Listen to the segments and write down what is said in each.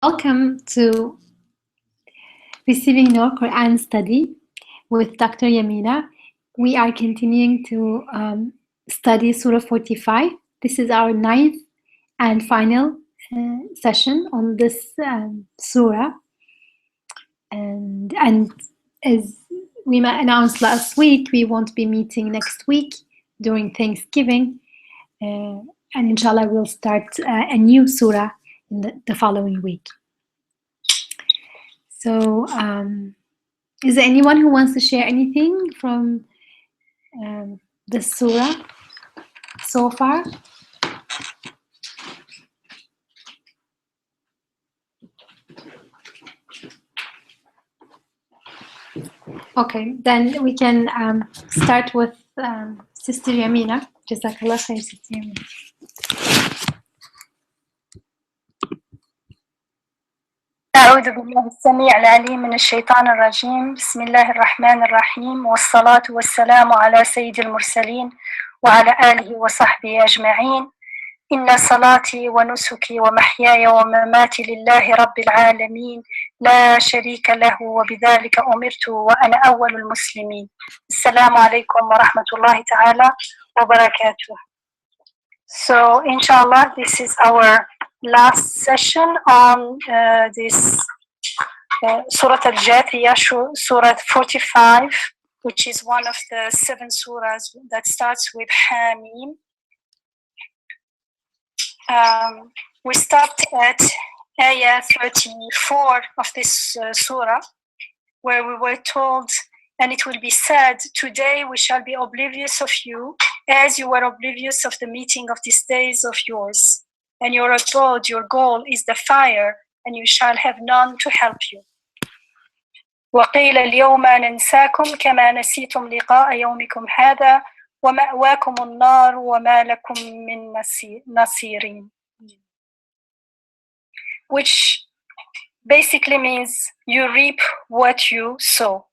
Welcome to Receiving Your Quran Study with Dr. Yamina. We are continuing to study Surah 45. This is our ninth and final session on this surah. And as we announced last week, we won't be meeting next week during Thanksgiving. And inshallah, we'll start a new surah in the following week. So, is there anyone who wants to share anything from the surah so far? Okay, then we can start with Sister Yamina. Jazakallah khair, Sister Yamina. أعوذ بالله السميع العليم من الشيطان الرجيم. بسم الله الرحمن الرحيم، والصلاة والسلام على سيد المرسلين وعلى آله وصحبه أجمعين. إن صلاتي ونسكي ومحياي ومماتي لله رب العالمين لا شريك له وبذلك أمرت وأنا أول المسلمين. السلام عليكم ورحمة الله تعالى وبركاته. So inshallah, this is our last session on this Surah al-Jathiya, Surah 45, which is one of the 7 surahs that starts with Hamim. We stopped at ayah 34 of this surah, where we were told, and it will be said, today we shall be oblivious of you, as you were oblivious of the meeting of these days of yours. And your abode, your goal is the fire, and you shall have none to help you. وقيل اليوم ننساكم كما نسيتم لقاء يومكم هذا ومأواكم النار وما لكم من نصيرين. Which basically means you reap what you sow.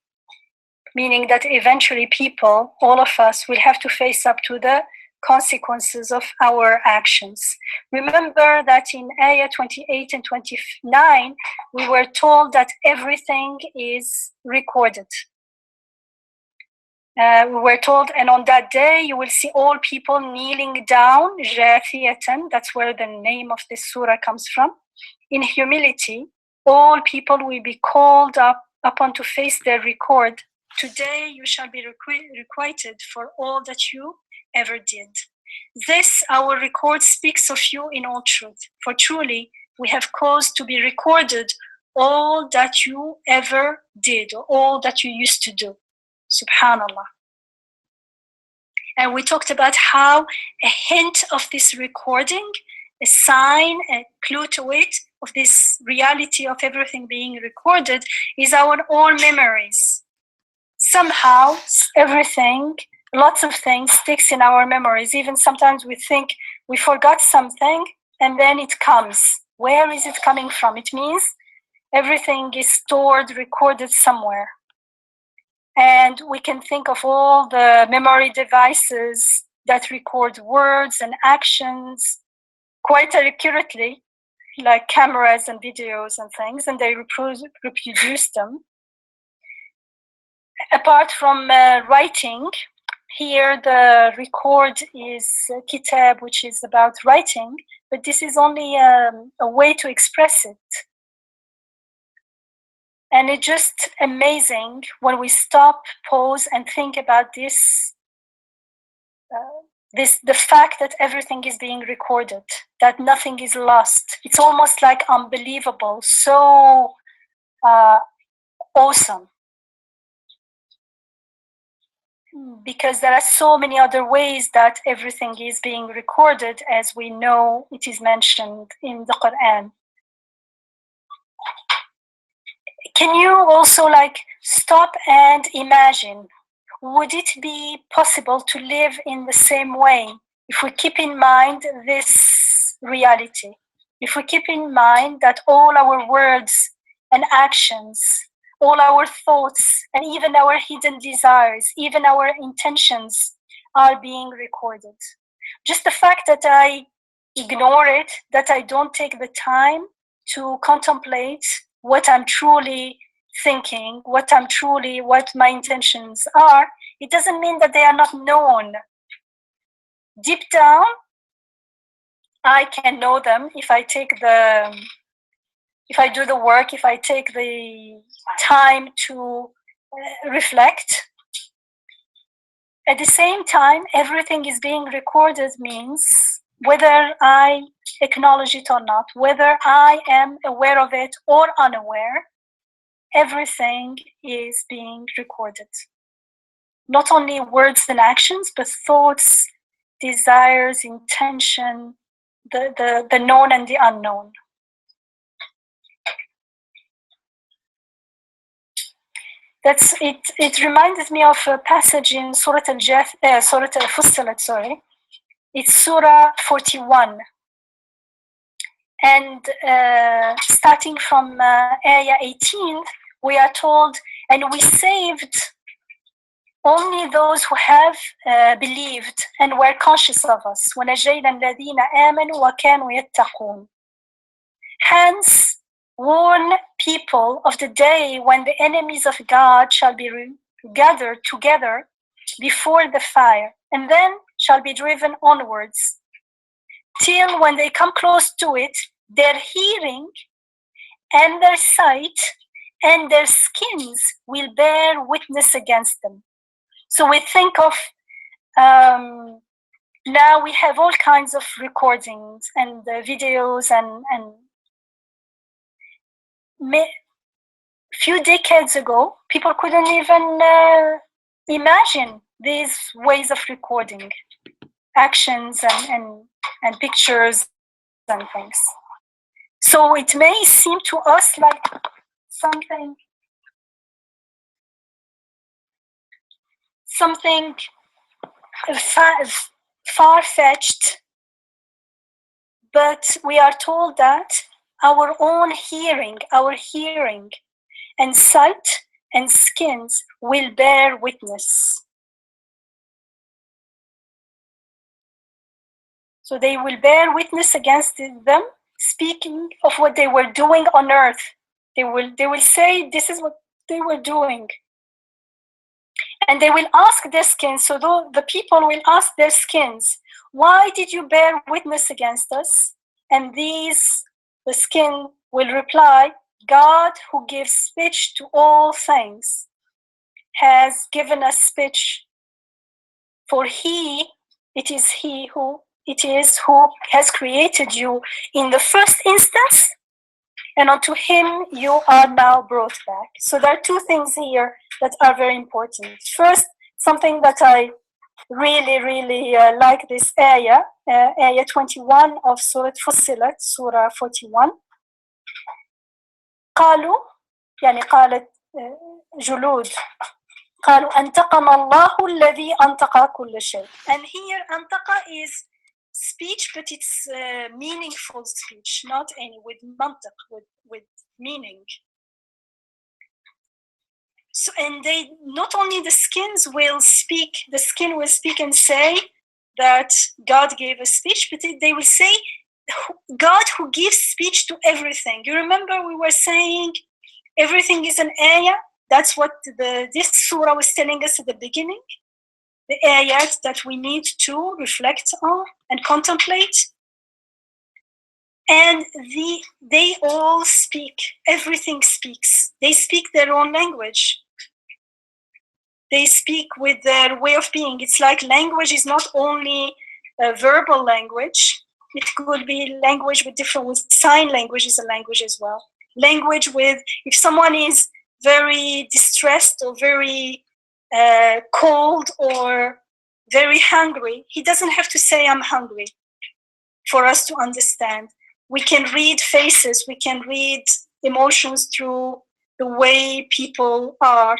Meaning that eventually people, all of us, will have to face up to the consequences of our actions. Remember that in ayah 28 and 29, we were told that everything is recorded. We were told, and on that day you will see all people kneeling down, Jathiyatan, that's where the name of this surah comes from, in humility. All people will be called upon to face their record. Today you shall be requited for all that you ever did. This, our record, speaks of you in all truth. For truly, we have caused to be recorded all that you ever did, or all that you used to do. Subhanallah. And we talked about how a hint of this recording, a sign, a clue to it, of this reality of everything being recorded, is our own memories. Somehow, everything, lots of things sticks in our memories. Even sometimes we think we forgot something and then it comes. Where is it coming from? It means everything is stored, recorded somewhere. And we can think of all the memory devices that record words and actions quite accurately, like cameras and videos and things, and they reproduce them. Apart from writing, here the record is kitab, which is about writing, but this is only a way to express it. And it's just amazing when we stop, pause, and think about this, the fact that everything is being recorded, that nothing is lost. It's almost like unbelievable, so awesome. Because there are so many other ways that everything is being recorded, as we know it is mentioned in the Quran. Can you also stop and imagine, would it be possible to live in the same way if we keep in mind this reality? If we keep in mind that all our words and actions, all our thoughts, and even our hidden desires, even our intentions are being recorded. Just the fact that I ignore it, that I don't take the time to contemplate what I'm truly thinking, what my intentions are, it doesn't mean that they are not known. Deep down, I can know them if I do the work, if I take the time to reflect. At the same time, everything is being recorded means whether I acknowledge it or not, whether I am aware of it or unaware, everything is being recorded. Not only words and actions, but thoughts, desires, intention, the known and the unknown. That's it. It reminded me of a passage in Surah Surah Al-Fussilat, sorry. It's Surah 41. And starting from Ayah 18, we are told, and we saved only those who have believed and were conscious of us. وَنَجَّيْنَا الَّذِينَ آمَنُوا وَكَانُوا يَتَّقُونَ. Hence, warn people of the day when the enemies of God shall be gathered together before the fire, and then shall be driven onwards, till when they come close to it, their hearing and their sight and their skins will bear witness against them. So we think of, now we have all kinds of recordings and videos and few decades ago, people couldn't even imagine these ways of recording actions and pictures and things. So it may seem to us like something far-fetched, but we are told that our own hearing and sight and skins will bear witness. So they will bear witness against them, speaking of what they were doing on earth. They will say this is what they were doing. And they will ask their skins, so the people will ask their skins, why did you bear witness against us? And the skin will reply, God, who gives speech to all things, has given us speech. For it is who has created you in the first instance, and unto him you are now brought back. So there are two things here that are very important. First, something that I really like this ayah, ayah 21 of Surah Fussilat, Surah 41. قالوا يعني قالت جلود قالوا أنطقنا الله الذي أنطق كل شيء. And here أنطق is speech, but it's meaningful speech, not any with mantiq, with meaning. So, and they not only the skin will speak and say that God gave a speech, but they will say God who gives speech to everything. You remember we were saying everything is an ayah? That's what this surah was telling us at the beginning. The ayahs that we need to reflect on and contemplate. And they all speak. Everything speaks. They speak their own language. They speak with their way of being. It's like language is not only a verbal language. It could be language with sign language is a language as well. Language with, if someone is very distressed or very cold or very hungry, he doesn't have to say I'm hungry for us to understand. We can read faces, we can read emotions through the way people are.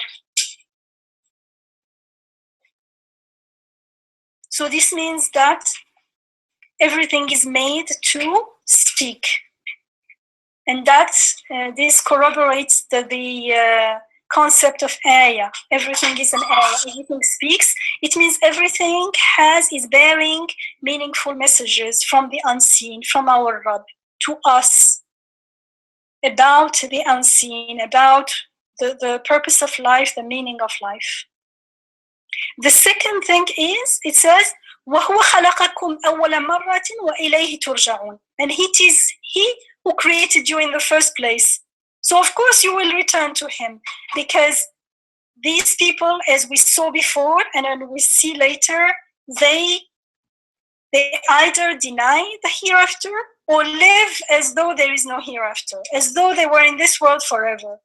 So this means that everything is made to speak. And this corroborates the concept of ayah. Everything is an ayah. Everything speaks. It means everything is bearing meaningful messages from the unseen, from our Rabb, to us. about the unseen, about the purpose of life, the meaning of life. The second thing is, it says, وَهُوَ خَلَقَكُمْ أَوَّلَ مَرَّةٍ وَإِلَيْهِ تُرْجَعُونَ. And it is He who created you in the first place. So of course you will return to Him, because these people, as we saw before and then we see later, they either deny the hereafter or live as though there is no hereafter, as though they were in this world forever.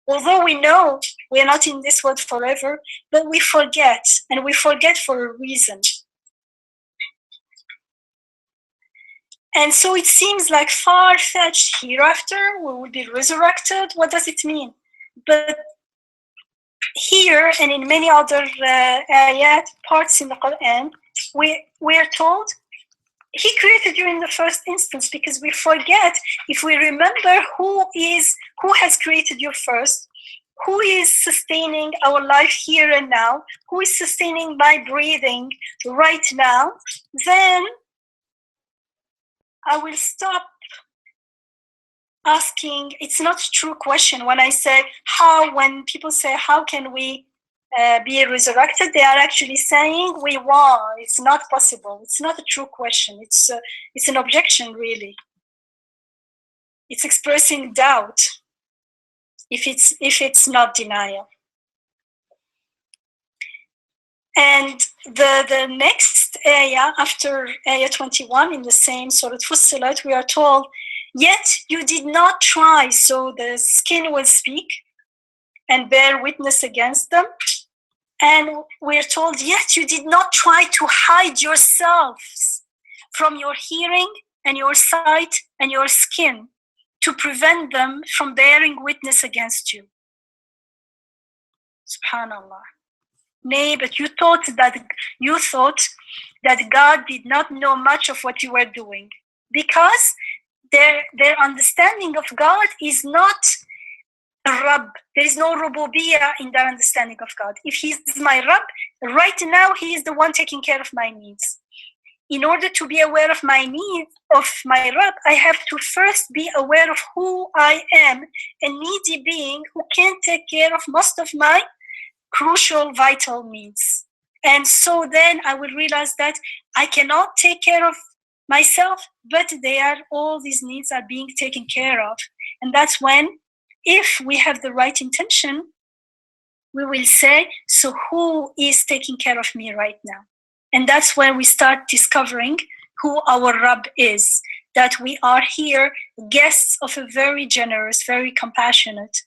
Although we know we are not in this world forever, but we forget, and we forget for a reason. And so it seems like far-fetched. Hereafter we will be resurrected. What does it mean? But here and in many other ayat, parts in the Quran, we are told He created you in the first instance, because we forget, if we remember who has created you first, who is sustaining our life here and now, who is sustaining my breathing right now, then I will stop asking. It's not a true question when I say when people say, how can we be resurrected? They are actually saying we won. It's not possible. It's not a true question. It's an objection, really. It's expressing doubt if it's not denial. And the next ayah, after ayah 21 in the same Surah Fussilat, we are told, yet you did not try, so the skin will speak and bear witness against them. And we're told, yet you did not try to hide yourselves from your hearing and your sight and your skin to prevent them from bearing witness against you. Subhanallah. Nay, but you thought that God did not know much of what you were doing, because their understanding of God is not Rabb. There is no Rububiyyah in their understanding of God. If He is my Rabb, right now He is the one taking care of my needs. In order to be aware of my needs, of my Rabb, I have to first be aware of who I am, a needy being who can't take care of most of my crucial, vital needs. And so then I will realize that I cannot take care of myself, but all these needs are being taken care of. And that's when, if we have the right intention, we will say, so who is taking care of me right now? And that's when we start discovering who our Rabb is, that we are here, guests of a very generous, very compassionate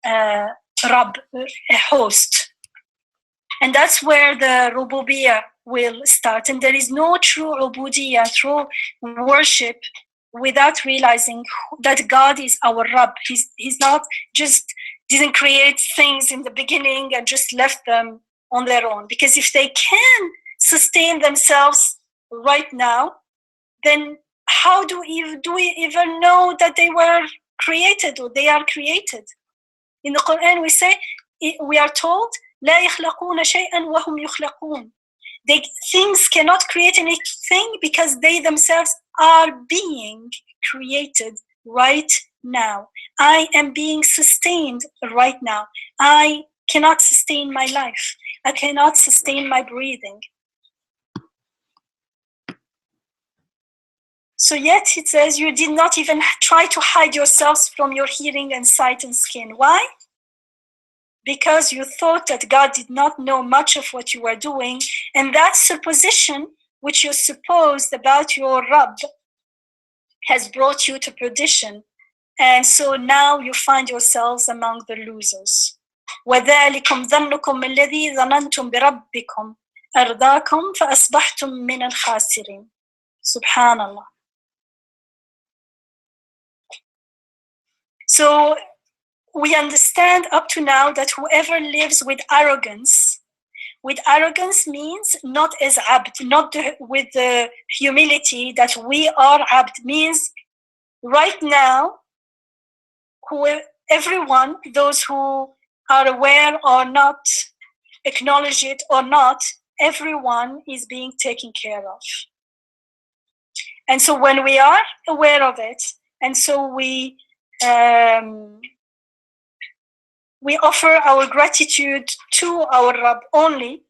Rabb, a host. And that's where the Rububiyyah will start. And there is no true Ubudiyyah, true worship, without realizing that God is our Rabb. He's not just didn't create things in the beginning and just left them on their own. Because if they can sustain themselves right now, then how do we even know that they were created or they are created? In the Quran we are told, لا يخلقون شيئا وهم يخلقون. Things cannot create anything because they themselves are being created right now. I am being sustained right now. I cannot sustain my life. I cannot sustain my breathing. So yet it says, you did not even try to hide yourselves from your hearing and sight and skin. Why? Because you thought that God did not know much of what you were doing, and that supposition, which you supposed about your Rabb, has brought you to perdition. And so now you find yourselves among the losers. وَذَلِكُمْ ظَنُّكُمْ الَّذِي ظَنَنْتُمْ بِرَبِّكُمْ أَرْضَاكُمْ فَأَصْبَحْتُمْ مِنَ الْخَاسِرِينَ. Subhanallah. So we understand up to now that whoever lives with arrogance means not as abd, not with the humility that we are abd, means right now, everyone, those who are aware or not, acknowledge it or not, everyone is being taken care of. And so when we are aware of it, and so we we offer our gratitude to our Rabb only,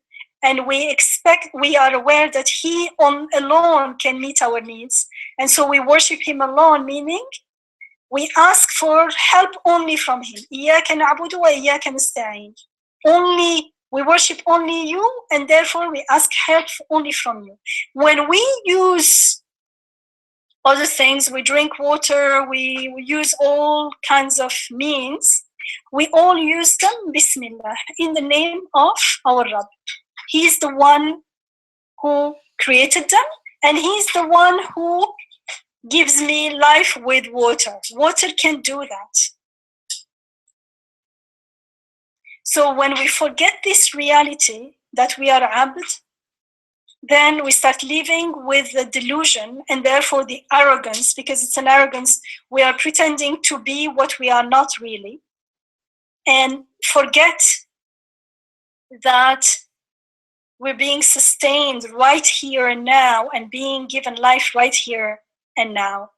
and we are aware that He alone can meet our needs, and so we worship Him alone, meaning we ask for help only from Him. إِيَّاكَ نَعْبُدُ وَإِيَّاكَ نَسْتَعِينُ. We worship only You, and therefore we ask help only from You. When we use other things, we drink water, we use all kinds of means, we all use them, Bismillah, in the name of our Rabb. He's the one who created them, and He's the one who gives me life with water. Water can do that. So when we forget this reality that we are Abd, then we start living with the delusion and therefore the arrogance, because it's an arrogance. We are pretending to be what we are not really, and forget that we're being sustained right here and now and being given life right here and now.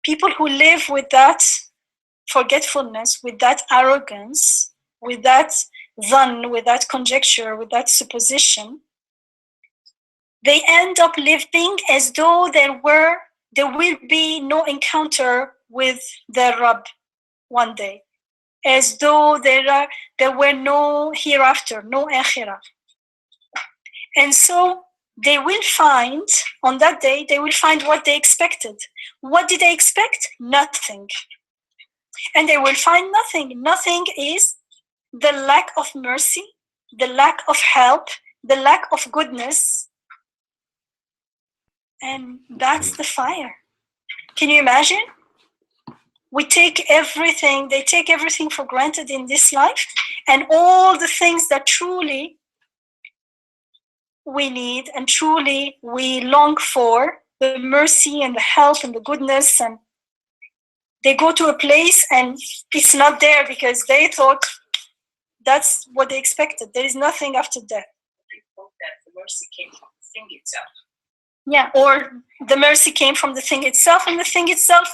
People who live with that forgetfulness, with that arrogance, with that dhann, with that conjecture, with that supposition, they end up living as though there will be no encounter with their Rabb one day, as though there were no hereafter, no akhirah. And so they will find, on that day, they will find what they expected. What did they expect? Nothing. And they will find nothing. Nothing is the lack of mercy, the lack of help, the lack of goodness. And that's the fire. Can you imagine? They take everything for granted in this life, and all the things that truly we need and truly we long for, the mercy and the help and the goodness, and they go to a place and it's not there because they thought that's what they expected. There is nothing after death. They thought that the mercy came from the thing itself. Yeah, or the mercy came from the thing itself, and the thing itself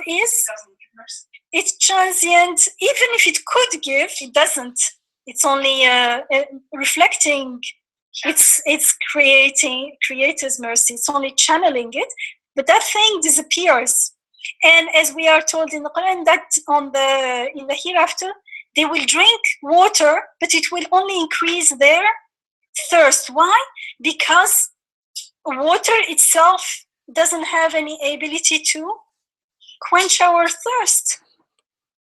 it's transient. Even if it could give, it doesn't. It's only reflecting. It's creator's mercy. It's only channeling it, but that thing disappears. And as we are told in the Quran, that in the hereafter, they will drink water, but it will only increase their thirst. Why? Because water itself doesn't have any ability to quench our thirst.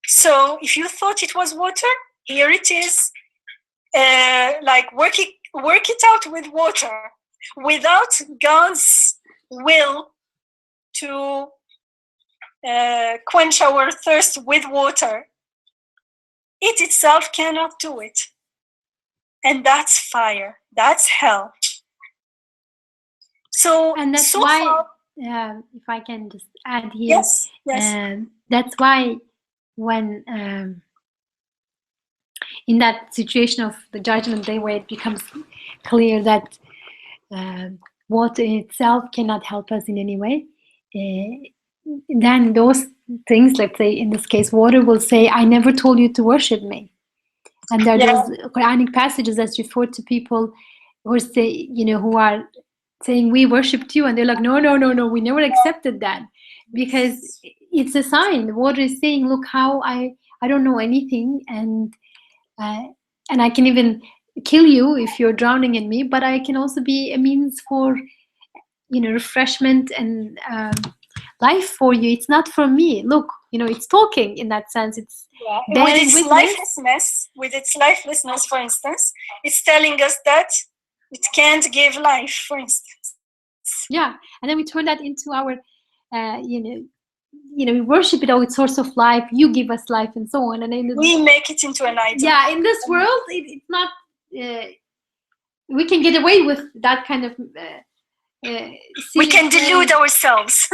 So if you thought it was water, here it is. Like work it out with water, without God's will to quench our thirst with water. It itself cannot do it. And that's fire. That's hell. So, and that's why, if I can just add here, yes. That's why when in that situation of the judgment day, where it becomes clear that water in itself cannot help us in any way, then those things, let's say in this case, water will say, I never told you to worship me. And there are those Quranic passages that refer to people who say, who are saying, we worshipped you, and they're like, no, we never accepted that, because it's a sign. Water is saying, look how I don't know anything, and I can even kill you if you're drowning in me, but I can also be a means for refreshment and life for you. It's not for me. Look, it's talking in that sense. It's with its lifelessness, for instance, it's telling us that it can't give life, for instance. Yeah, and then we turn that into our, we worship it. Oh, it's source of life. You give us life, and so on. And then we make it into an idol. Yeah, in this world, it's not. We can get away with that kind of. We can delude ourselves.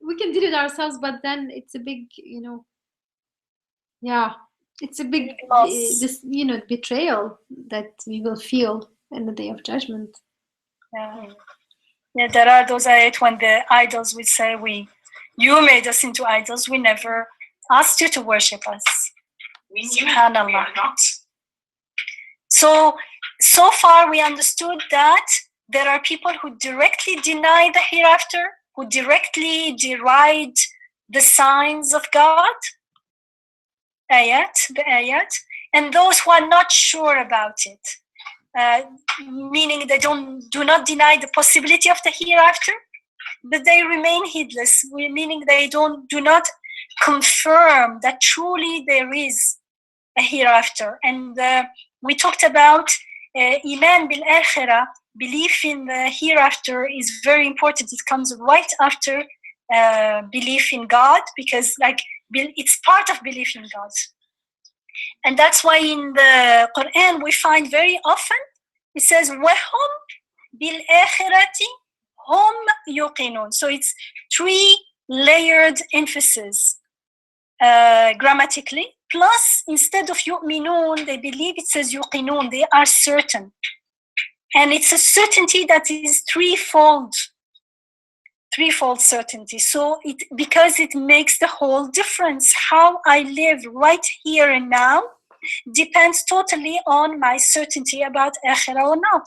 We can delude ourselves, but then it's a big, it's a big, betrayal that we will feel in the day of judgment. Yeah, there are those ayat when the idols will say, you made us into idols. We never asked you to worship us. We knew Subhanallah. we are not. So far we understood that there are people who directly deny the hereafter, who directly deride the signs of God, the ayat, and those who are not sure about it, meaning they do not deny the possibility of the hereafter, but they remain heedless, meaning they do not confirm that truly there is a hereafter. And we talked about iman bil akhirah, belief in the hereafter is very important. It comes right after belief in God, because it's part of belief in God. And that's why in the Quran we find very often it says وَهُمْ بِالْآخِرَةِ هُمْ يُقِنُونَ. So it's 3 layered emphasis grammatically. Plus, instead of yu'minun, they believe, it says yuqinun, they are certain. And it's a certainty that is threefold certainty. So because it makes the whole difference. How I live right here and now depends totally on my certainty about akhirah or not,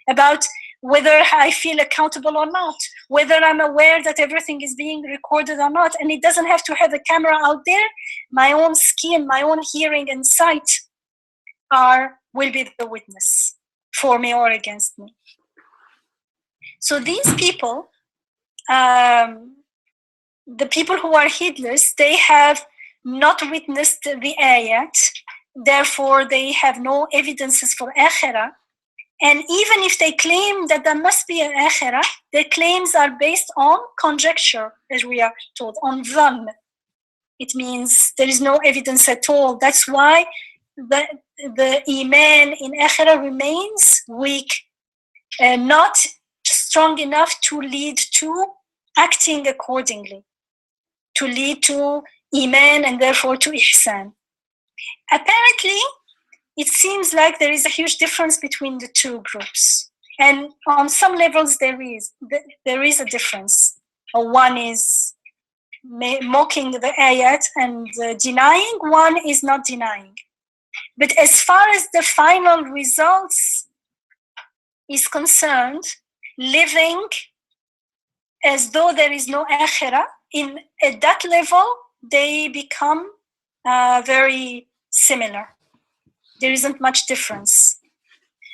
about whether I feel accountable or not, whether I'm aware that everything is being recorded or not. And it doesn't have to have a camera out there. My own skin, my own hearing and sight will be the witness for me or against me. So these people, the people who are heedless, they have not witnessed the ayat, therefore they have no evidences for akhirah. And even if they claim that there must be an akhirah, their claims are based on conjecture, as we are told, on dhann. It means there is no evidence at all. That's why the iman in akhirah remains weak, not strong enough to lead to acting accordingly, to lead to iman and therefore to ihsan. Apparently, it seems like there is a huge difference between the two groups. And on some levels, there is a difference. One is mocking the ayat and denying, one is not denying. But as far as the final results is concerned, living as though there is no akhirah, at that level, they become very similar. There isn't much difference,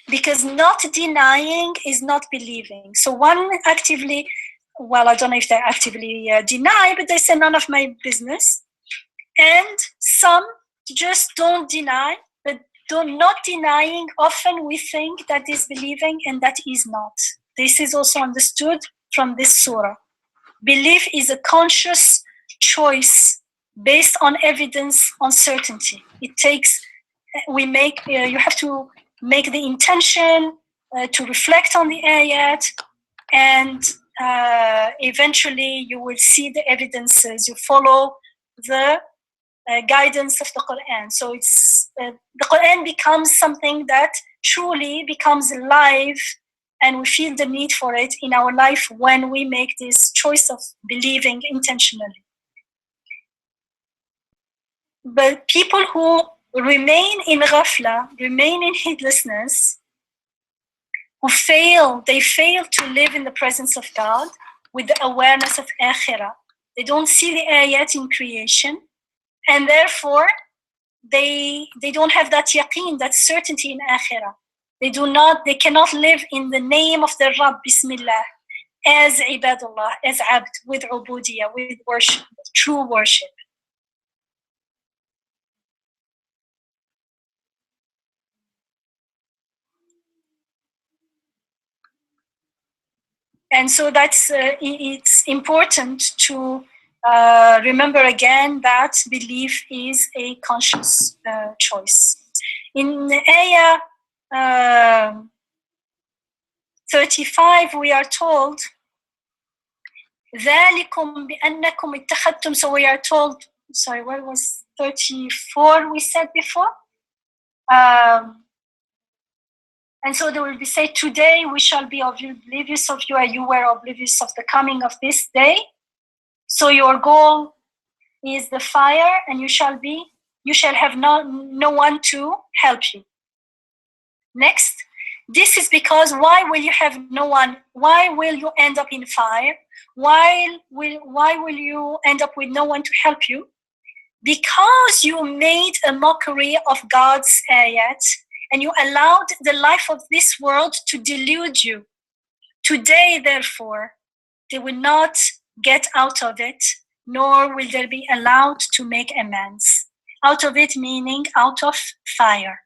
because not denying is not believing. So one actively, I don't know if they actively deny, but they say none of my business. And some just don't deny, but not denying, often we think that is believing and that is not. This is also understood from this surah. Belief is a conscious choice based on evidence, on certainty. You have to make the intention to reflect on the ayat, and eventually you will see the evidences. You follow the guidance of the Quran. So the Quran becomes something that truly becomes alive, and we feel the need for it in our life when we make this choice of believing intentionally. But people who remain in ghafla, remain in heedlessness, they fail to live in the presence of God with the awareness of akhirah. They don't see the ayat in creation, and therefore they don't have that yaqeen, that certainty in akhirah. They cannot live in the name of the Rabb, Bismillah, as ibadullah, as abd, with ubudiyah, with worship, true worship. And so it's important to remember again that belief is a conscious choice. In ayah 35, we are told, ذَلِكُمْ بِأَنَّكُمْ اتَّخَذْتُمْ. So we are told, what was 34 we said before? And so they will be said, today we shall be oblivious of you, and you were oblivious of the coming of this day. So your goal is the fire, and you shall have no one to help you. Next, this is because why will you have no one? Why will you end up in fire? Why will you end up with no one to help you? Because you made a mockery of God's ayat, and you allowed the life of this world to delude you. Today, therefore, they will not get out of it, nor will they be allowed to make amends. Out of it meaning out of fire.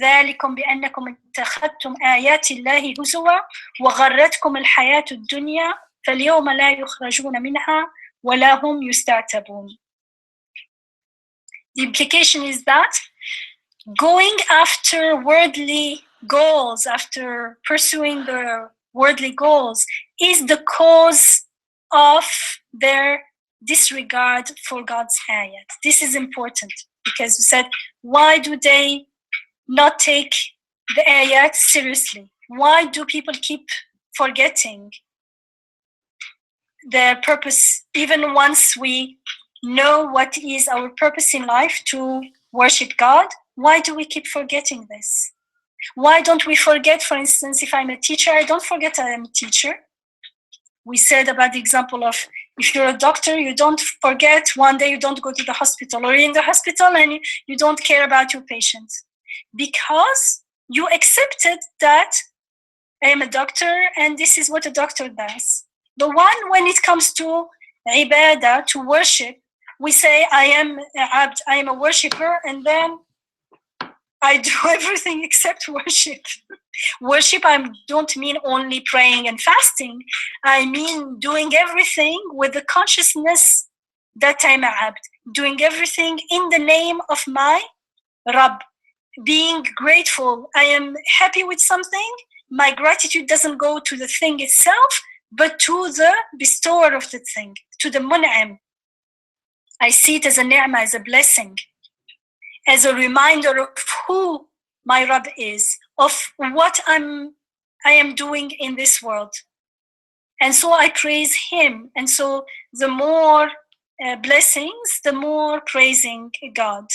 ذلكم بأنكم اتخذتم آيات الله هزوا وغرتكم الحياة الدنيا فاليوم لا يخرجون منها ولا هم يستعتبون. The implication is that going after worldly goals, after pursuing the worldly goals, is the cause of their disregard for God's ayat. This is important because we said, why do they not take the ayat seriously? Why do people keep forgetting their purpose, even once we know what is our purpose in life, to worship God? Why do we keep forgetting this? Why don't we forget, for instance, if I'm a teacher, I don't forget I am a teacher. We said about the example of if you're a doctor, you don't forget one day you don't go to the hospital, or you're in the hospital and you don't care about your patients, because you accepted that I am a doctor and this is what a doctor does. The one, when it comes to ibadah, to worship, we say I am a worshipper, and then I do everything except worship. Worship, I don't mean only praying and fasting. I mean doing everything with the consciousness that I'm a abd, doing everything in the name of my Rabb, being grateful. I am happy with something. My gratitude doesn't go to the thing itself, but to the bestower of the thing, to the mun'im. I see it as a ni'mah, as a blessing, as a reminder of who my Rabb is, of what I am doing in this world. And so I praise him. And so the more blessings, the more praising God.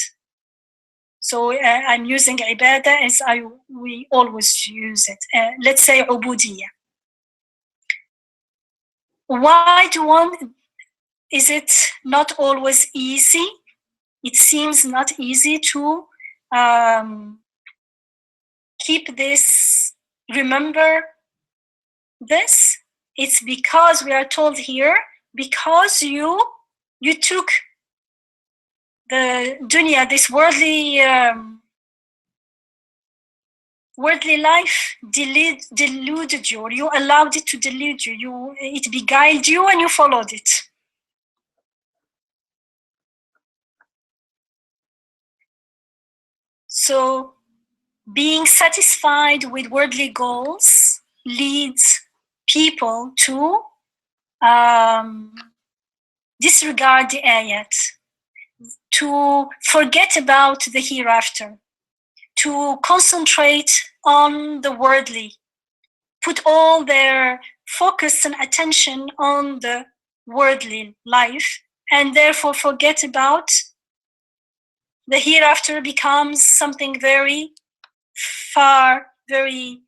So I'm using ibadah as we always use it. Let's say ubudiyya. Why is it not always easy? It seems not easy to keep this, remember this. It's because we are told here, because you took the dunya, this worldly life deluded you, or you allowed it to delude you. It beguiled you and you followed it. So being satisfied with worldly goals leads people to disregard the ayat, to forget about the hereafter, to concentrate on the worldly, put all their focus and attention on the worldly life, and therefore forget about the hereafter. Becomes something very far, very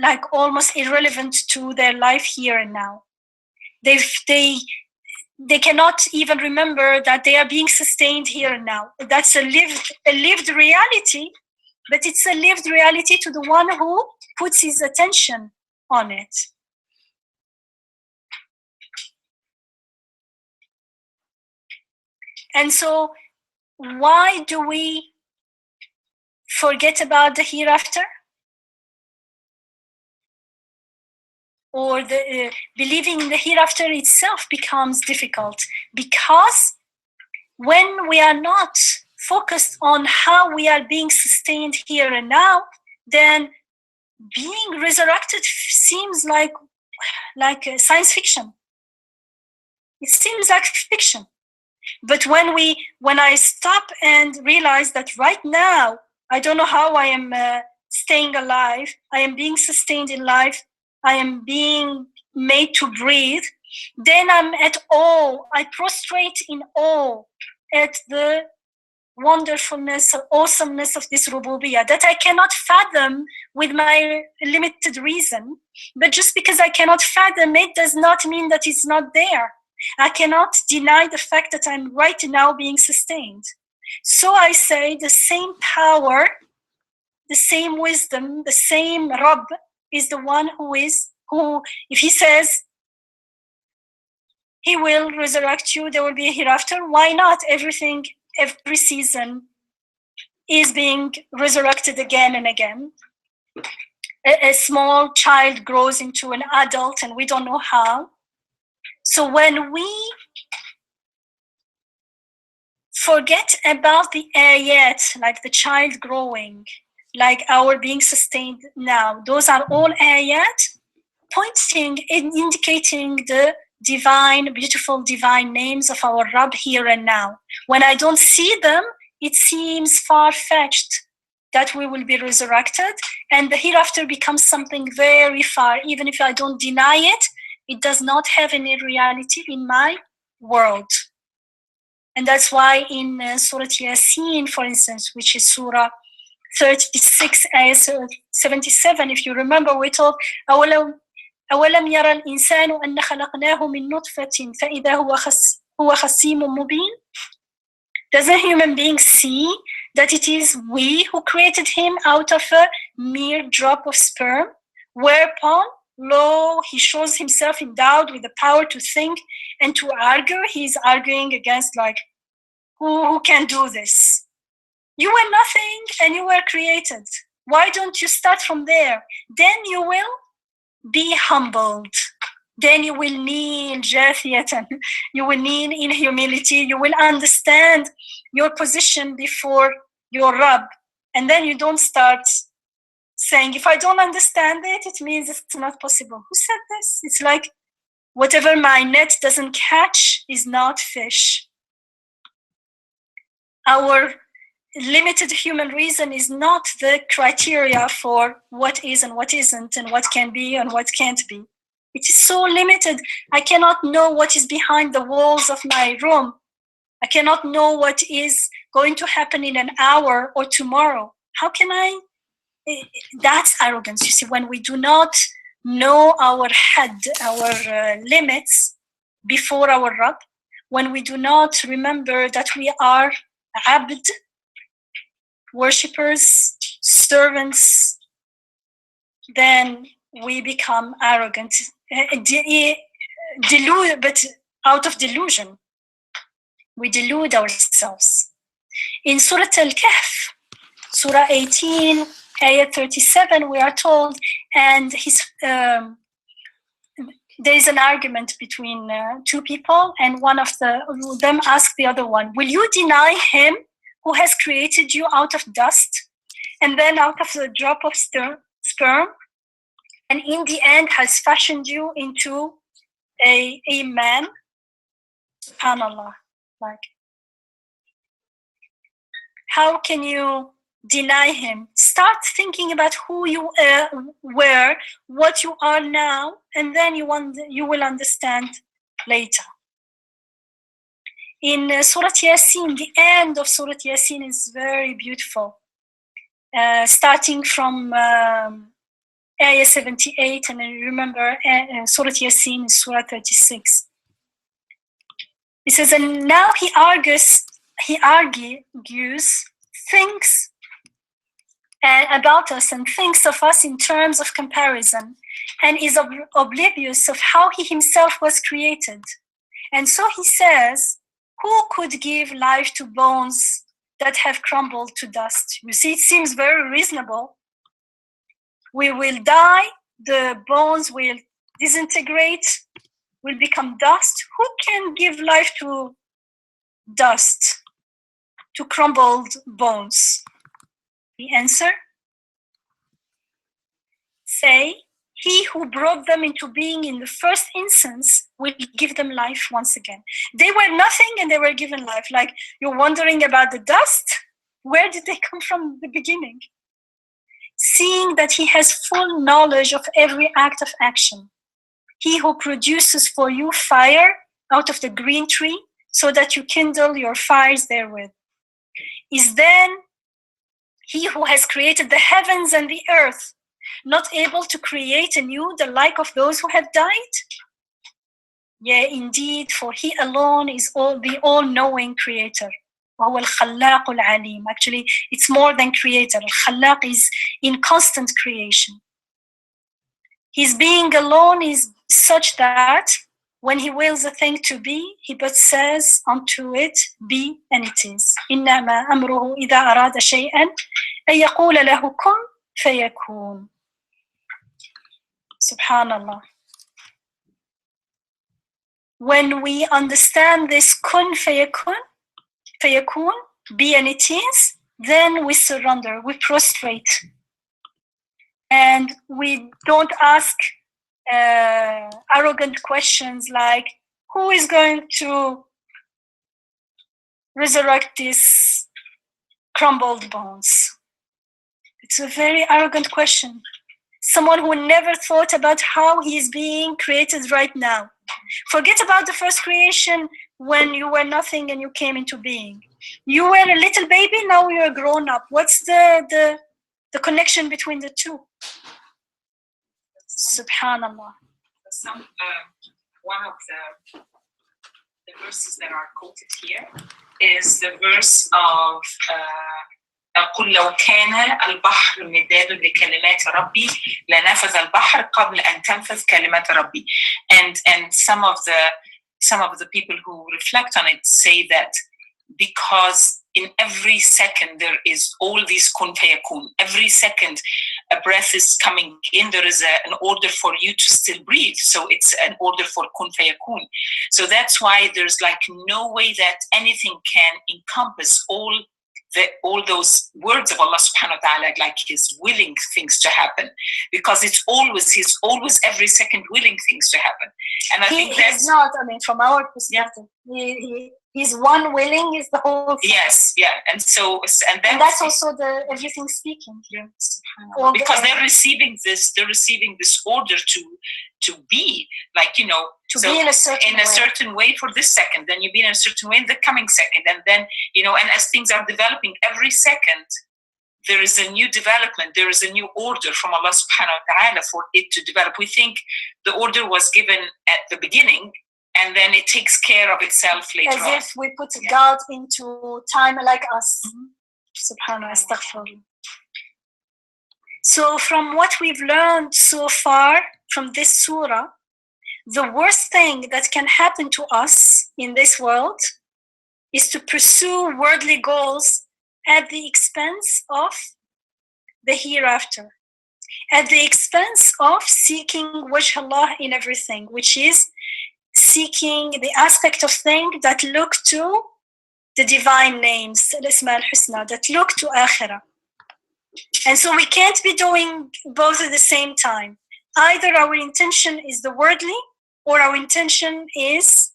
like almost irrelevant to their life here and now. They cannot even remember that they are being sustained here and now. That's a lived reality, but it's a lived reality to the one who puts his attention on it. And so why do we forget about the hereafter? Or the believing in the hereafter itself becomes difficult, because when we are not focused on how we are being sustained here and now, then being resurrected seems like science fiction. It seems like fiction. But when I stop and realize that right now, I don't know how I am staying alive, I am being sustained in life, I am being made to breathe, then I'm at awe. I prostrate in awe at the wonderfulness or awesomeness of this rububiyyah that I cannot fathom with my limited reason. But just because I cannot fathom it does not mean that it's not there. I cannot deny the fact that I'm right now being sustained. So I say the same power, the same wisdom, the same Rabb is the one who, if he says he will resurrect you, there will be a hereafter, why not? Every season is being resurrected again and again. A small child grows into an adult and we don't know how. So when we forget about the ayat, like the child growing, like our being sustained now, those are all ayat pointing and indicating the divine, beautiful divine names of our Rabb here and now. When I don't see them, it seems far-fetched that we will be resurrected, and the hereafter becomes something very far. Even if I don't deny it, it does not have any reality in my world. And that's why in Surah Yasin, for instance, which is Surah 36, ayah 77, if you remember, we told, أولم يرى الإنسان أن خلقناه من نطفة فإذا هو خصيم مبين. Does a human being see that it is we who created him out of a mere drop of sperm? Whereupon, lo, he shows himself endowed with the power to think and to argue. He's arguing against, like, who can do this? You were nothing and you were created. Why don't you start from there? Then you will be humbled. Then you will kneel jathiyatan. You will kneel in humility. You will understand your position before your Rabb. And then you don't start saying, if I don't understand it, it means it's not possible. Who said this? It's like, whatever my net doesn't catch is not fish. Our limited human reason is not the criteria for what is and what isn't, and what can be and what can't be. It is so limited. I cannot know what is behind the walls of my room. I cannot know what is going to happen in an hour or tomorrow. How can I? That's arrogance. You see, when we do not know our head, our limits before our Rabb, when we do not remember that we are abd, worshippers, servants, then we become arrogant, but out of delusion. We delude ourselves. In Surah Al-Kahf, Surah 18, Ayah 37, we are told, and there is an argument between two people, and one of them asked the other one, will you deny him who has created you out of dust, and then out of the drop of sperm, and in the end has fashioned you into a man? SubhanAllah. Like, how can you deny him? Start thinking about who you were, what you are now, and then you will understand later. In Surah Yasin, the end of Surah Yasin is very beautiful. Starting from Ayah 78, and remember Surah Yasin is Surah 36. It says, and now he argues things about us and thinks of us in terms of comparison, and is oblivious of how he himself was created. And so he says, who could give life to bones that have crumbled to dust? You see, it seems very reasonable. We will die, the bones will disintegrate, will become dust. Who can give life to dust, to crumbled bones? The answer? Say, he who brought them into being in the first instance will give them life once again. They were nothing and they were given life. Like, you're wondering about the dust? Where did they come from in the beginning? Seeing that he has full knowledge of every act of action. He who produces for you fire out of the green tree so that you kindle your fires therewith. Is then he who has created the heavens and the earth not able to create anew the like of those who have died? Yea, indeed, for he alone is the all-knowing creator. وهو الخلاق العليم. Actually, it's more than creator. Al-Khallaq is in constant creation. His being alone is such that when he wills a thing to be, he but says unto it, be, and it is. إنما أمره إذا أراد شيئا أن يقول له كن فيكون. Subhanallah. When we understand this kun fayakun, be and it is, then we surrender, we prostrate. And we don't ask arrogant questions like, who is going to resurrect these crumbled bones? It's a very arrogant question. Someone who never thought about how he is being created right now. Forget about the first creation when you were nothing and you came into being. You were a little baby, now you're grown up. What's the connection between the two? Subhanallah. One of the verses that are quoted here is the verse of قل لو كان البحر مداد لكلمات ربي لنفذ البحر قبل أن تنفذ كلمات ربي. And some of the people who reflect on it say that because in every second there is all these kun fayakun. Every second a breath is coming in, there is an order for you to still breathe. So it's an order for kun fayakun. So that's why there's like no way that anything can encompass all those words of Allah subhanahu wa ta'ala, like His willing things to happen, because He's always every second willing things to happen. And I think that's not, from our perspective, He's one willing is the whole thing. Yes, yeah. And that's also the everything speaking. Yeah, because they're receiving this order to be, like, to be in a certain way for this second, then you be in a certain way in the coming second, and then and as things are developing every second, there is a new development, there is a new order from Allah subhanahu wa ta'ala for it to develop. We think the order was given at the beginning and then it takes care of itself later on. As if we put God into time like us. Subhanallah, astaghfirullah. So from what we've learned so far from this surah, the worst thing that can happen to us in this world is to pursue worldly goals at the expense of the hereafter, at the expense of seeking wajh Allah in everything, which is seeking the aspect of things that look to the divine names, al-Asma al-Husna, that look to Akhirah. And so we can't be doing both at the same time. Either our intention is the worldly, or our intention is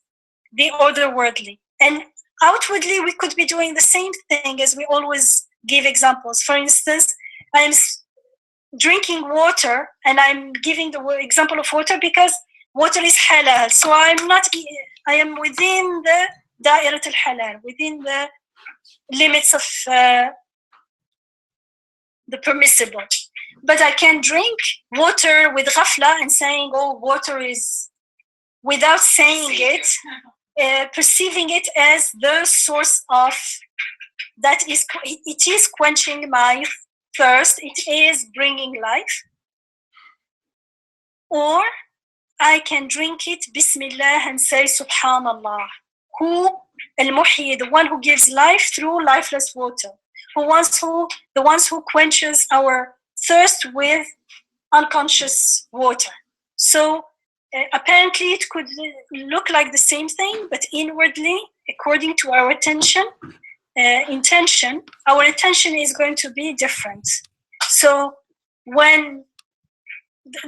the otherworldly. And outwardly, we could be doing the same thing, as we always give examples. For instance, I'm drinking water, and I'm giving the example of water because water is halal. So I am within the da'irat al-halal, within the limits of the permissible. But I can drink water with ghafla and saying, oh, water is, without saying it, perceiving it as the source of, it is quenching my thirst, it is bringing life. Or I can drink it, Bismillah, and say, Subhanallah, who, al-Muhyi, the one who gives life through lifeless water, the ones who quenches our thirst with unconscious water. So apparently it could look like the same thing, but inwardly, according to our intention, our intention is going to be different. So when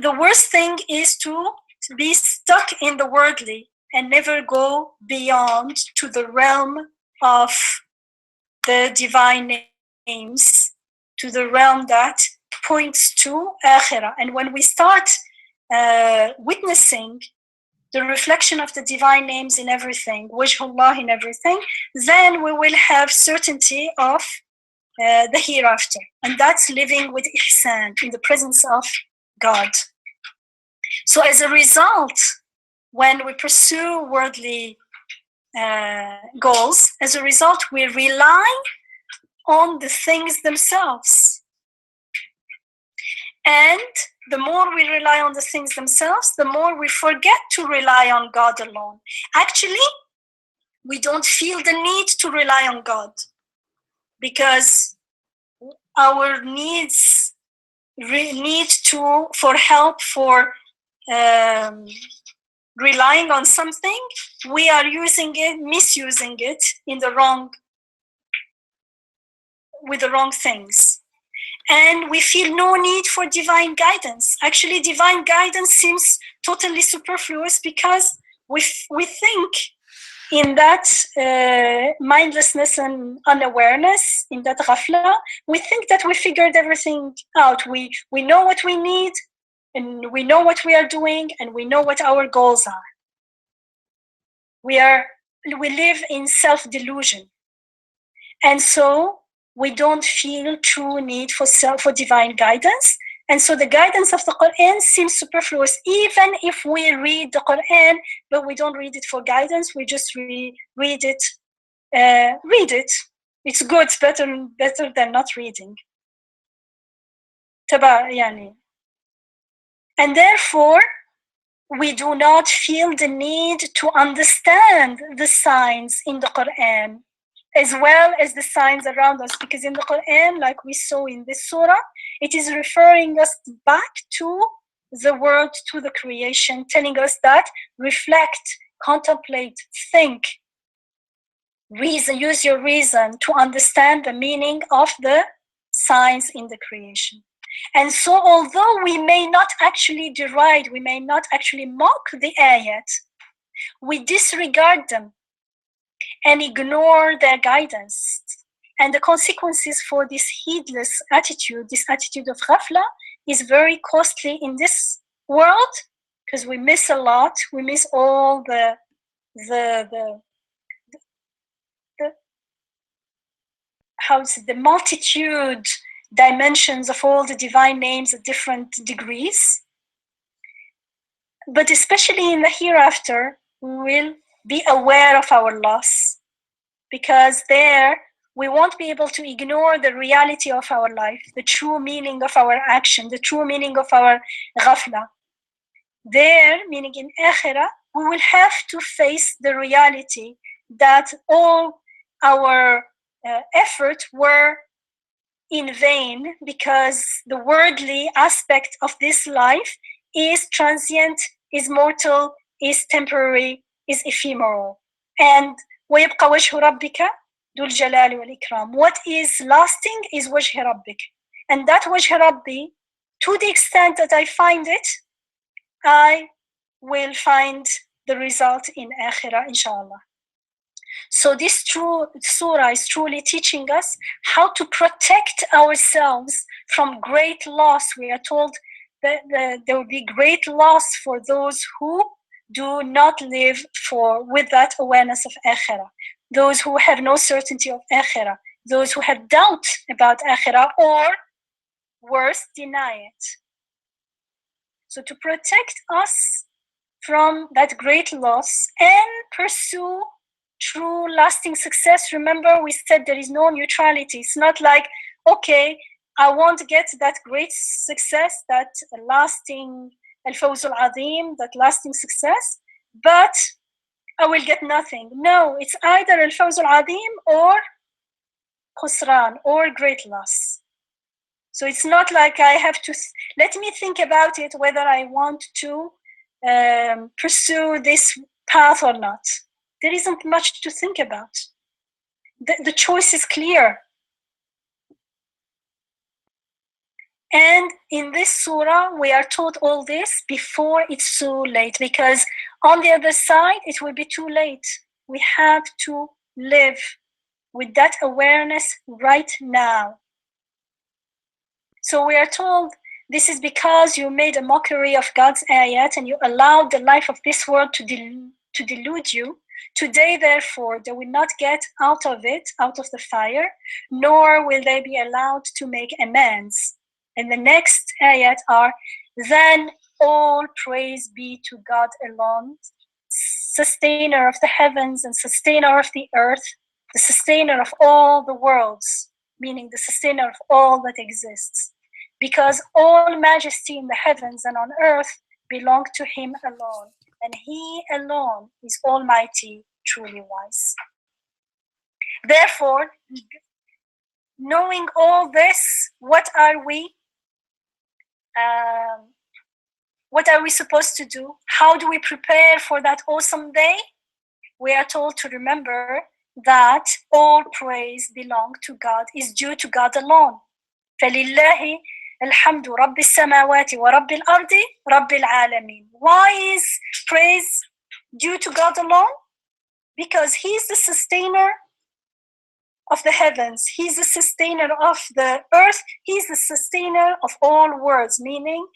the worst thing is to be stuck in the worldly and never go beyond to the realm of the divine names, to the realm that points to Akhirah. And when we start witnessing the reflection of the divine names in everything, wajhullah in everything, then we will have certainty of the hereafter. And that's living with ihsan, in the presence of God. So as a result, when we pursue worldly goals, as a result, we rely on the things themselves. And the more we rely on the things themselves, the more we forget to rely on God alone. Actually, we don't feel the need to rely on God because our needs for help, for relying on something, we are misusing it with the wrong things. And we feel no need for divine guidance. Actually, divine guidance seems totally superfluous because we think in that mindlessness and unawareness, in that ghafla, we think that we figured everything out. We know what we need, and we know what we are doing, and we know what our goals are. We live in self-delusion. And so we don't feel true need for divine guidance. And so the guidance of the Quran seems superfluous, even if we read the Quran, but we don't read it for guidance. We just read it. It's good. It's better than not reading. And therefore, we do not feel the need to understand the signs in the Quran as well as the signs around us, because in the Quran, like we saw in this surah, it is referring us back to the world, to the creation, telling us that reflect, contemplate, think, reason, use your reason to understand the meaning of the signs in the creation. And so although we may not actually deride, we may not actually mock the ayat, we disregard them and ignore their guidance. And the consequences for this heedless attitude, this attitude of ghafla, is very costly in this world, because we miss a lot. We miss all the multitude dimensions of all the divine names at different degrees. But especially in the hereafter, we will be aware of our loss, because there we won't be able to ignore the reality of our life, the true meaning of our action, the true meaning of our ghafla. There, meaning in akhirah, we will have to face the reality that all our efforts were in vain, because the worldly aspect of this life is transient, is mortal, is temporary, is ephemeral. And وَيَبْقَى وَجْهُ رَبِّكَ ذُو الْجَلَالِ وَالْإِكْرَامِ. What is lasting is وَجْهِ رَبِّكَ. And that وَجْهِ رَبِّي, to the extent that I find it, I will find the result in akhirah, inshallah. So this surah is truly teaching us how to protect ourselves from great loss. We are told that there will be great loss for those who do not live with that awareness of akhirah, those who have no certainty of akhirah, those who have doubt about akhirah, or worse, deny it. So to protect us from that great loss and pursue true lasting success, remember we said there is no neutrality. It's not like, okay, I won't get that great success, that lasting al-fawz al-azim, that lasting success, but I will get nothing. No, it's either al-fawz al-azim or khusran, or great loss. So it's not like I have to, let me think about it whether I want to pursue this path or not. There isn't much to think about. The choice is clear. And in this surah, we are taught all this before it's too late, because on the other side, it will be too late. We have to live with that awareness right now. So we are told This is because you made a mockery of God's ayat and you allowed the life of this world to delude you. Today, therefore, they will not get out of it, out of the fire, nor will they be allowed to make amends. And the next ayat are, then all praise be to God alone, sustainer of the heavens and sustainer of the earth, the sustainer of all the worlds, meaning the sustainer of all that exists. Because all majesty in the heavens and on earth belong to him alone, and he alone is almighty, truly wise. Therefore, knowing all this, what are we supposed to do? How do we prepare for that awesome day? We are told to remember that all praise belongs to God, is due to God alone. فَلِلَّهِ الْحَمْدُ رَبِّ السَّمَاوَاتِ وَرَبِّ الْأَرْضِ رَبِّ الْعَالَمِينَ. Why is praise due to God alone? Because he's the sustainer of the heavens, he's the sustainer of the earth, he's the sustainer of all worlds, meaning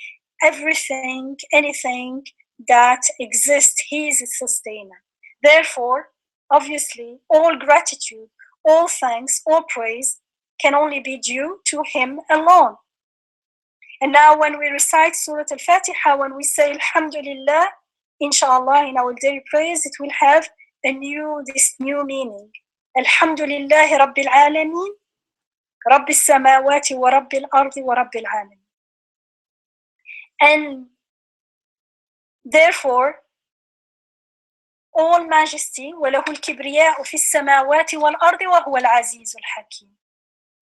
everything, anything that exists, he is a sustainer. Therefore, obviously, all gratitude, all thanks, all praise can only be due to him alone. And now when we recite Surah Al-Fatiha, when we say Alhamdulillah, inshallah, in our daily praise, it will have this new meaning. Alhamdulillahi Rabbil Alameen, Rabbil Samawati wa Rabbil Ardi wa Rabbil Alameen. And therefore, all majesty, وَلَهُ الْكِبْرِيَاءُ فِي السَّمَاوَاتِ وَالْأَرْضِ وَهُوَ الْعَزِيزُ الْحَكِيمُ.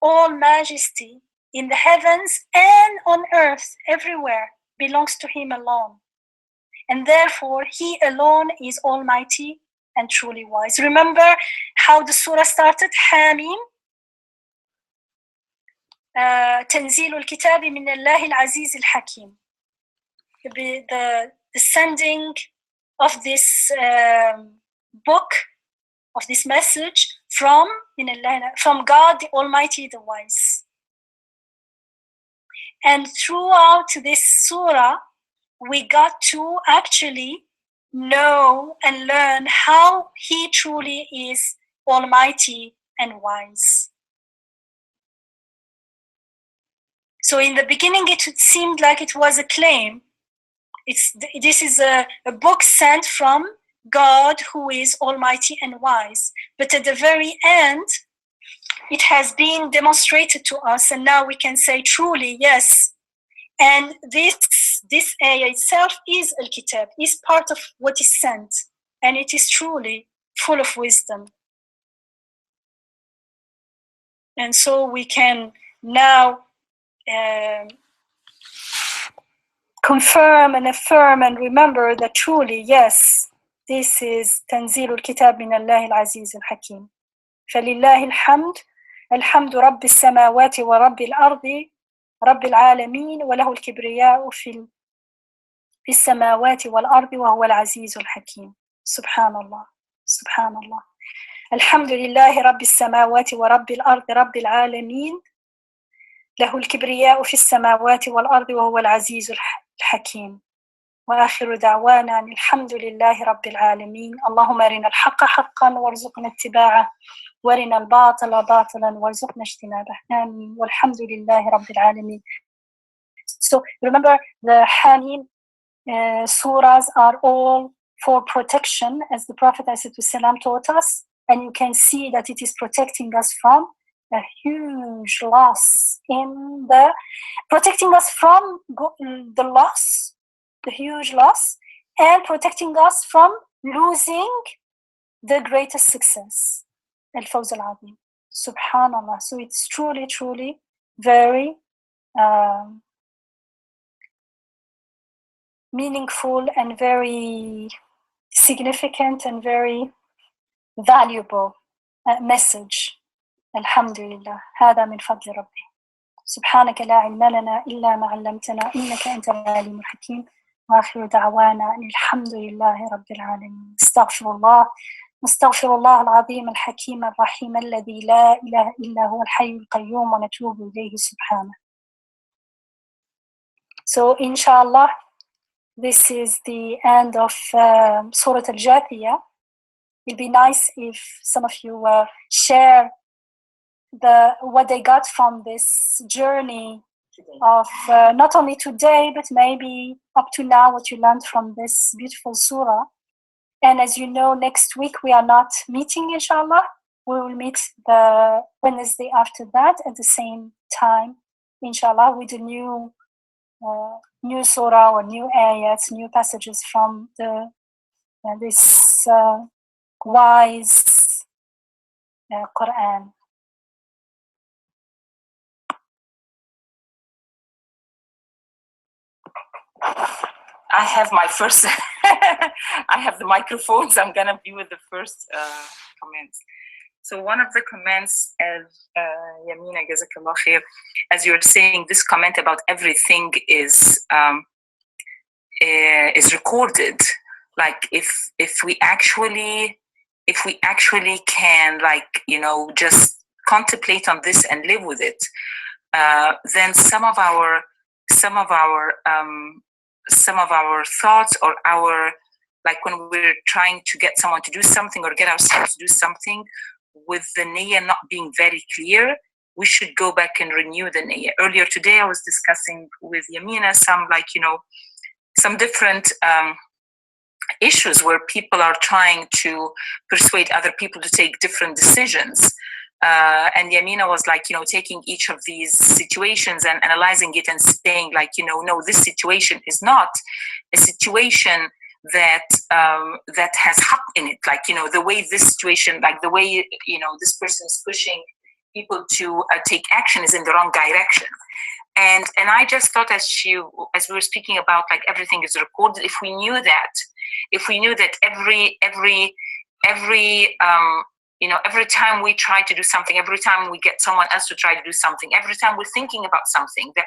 All majesty in the heavens and on earth, everywhere, belongs to him alone. And therefore, he alone is almighty and truly wise. Remember how the surah started? Hamim. تنزيل الكتاب من الله العزيز الحكيم. The sending of this book, of this message from God, the Almighty, the Wise. And throughout this surah, we got to actually know and learn how he truly is almighty and wise. So in the beginning, it seemed like it was a claim. This is a book sent from God, who is almighty and wise. But at the very end, it has been demonstrated to us, and now we can say truly, yes. And this ayah itself is al-kitab, is part of what is sent, and it is truly full of wisdom. And so we can now confirm and affirm and remember that truly, yes, this is تنزيل الكتاب من الله العزيز الحكيم. فلله الحمد الحمد رب السماوات ورب الأرض رب العالمين وله الكبرياء في السماوات والأرض وهو العزيز الحكيم. سبحان الله سبحان الله. الحمد لله رب السماوات ورب الأرض رب العالمين له الكبرياء في السماوات والأرض وهو العزيز الحكيم. وآخر دعوانا أن الحمد لله رب العالمين. اللهم أرنا الحق حقا وارزقنا اتباعه وارنا الباطل باطلا وارزقنا اجتنابه. آمين. والحمد لله رب العالمين. So remember, the Hamim surahs are all for protection, as the Prophet ﷺ taught us, and you can see that it is protecting us from a huge loss protecting us from the loss, the huge loss, and protecting us from losing the greatest success, al-fawz al-azim. Subhanallah. So it's truly, truly very meaningful and very significant and very valuable message. Alhamdulillah. هذا من فضل ربي. سبحانك لا علم لنا إلا ما علمتنا إنك أنت العليم الحكيم. وآخر دعوانا أن الحمد لله رب العالمين. نستغفر الله العظيم الحكيم الرحيم الذي لا إله إلا هو الحي القيوم ونتوب إليه سبحانه. So inshallah, this is the end of Surah al-Jathiya. It'd be nice if some of you share what they got from this journey of not only today, but maybe up to now, what you learned from this beautiful surah. And as you know, next week we are not meeting, inshallah. We will meet the Wednesday after that at the same time, inshallah, with a new surah or new ayats, new passages from this wise Quran. I have my first, I have the microphones. I'm gonna be with the first comments. So one of the comments, as Yamina, jazakallah khair, as you're saying, this comment about everything is recorded. Like if we actually can, like, you know, just contemplate on this and live with it, then some of our thoughts, or our, like when we're trying to get someone to do something or get ourselves to do something, with the niyyah not being very clear, we should go back and renew the niyyah. Earlier today, I was discussing with Yamina some, like, you know, some different issues where people are trying to persuade other people to take different decisions. And Yamina was like, you know, taking each of these situations and analyzing it and saying, like, you know, no, this situation is not a situation that that has haqq in it. Like, you know, the way this situation, like the way, you know, this person is pushing people to take action is in the wrong direction. And I just thought, as we were speaking about, like, everything is recorded. If we knew that every you know, every time we try to do something, every time we get someone else to try to do something, every time we're thinking about something, that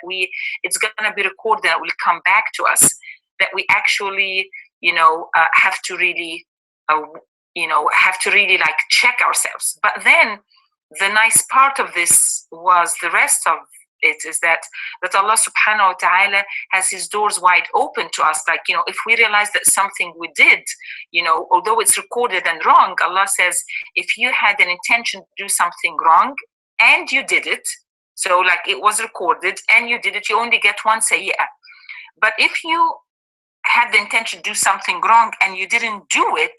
it's going to be recorded, that will come back to us, that we actually, you know, have to really like check ourselves. But then the nice part of this was the rest of it is that Allah subhanahu wa ta'ala has his doors wide open to us. Like, you know, if we realize that something we did, you know, although it's recorded and wrong, Allah says, if you had an intention to do something wrong and you did it, so like it was recorded and you did it, you only get one sayyah. But if you had the intention to do something wrong and you didn't do it,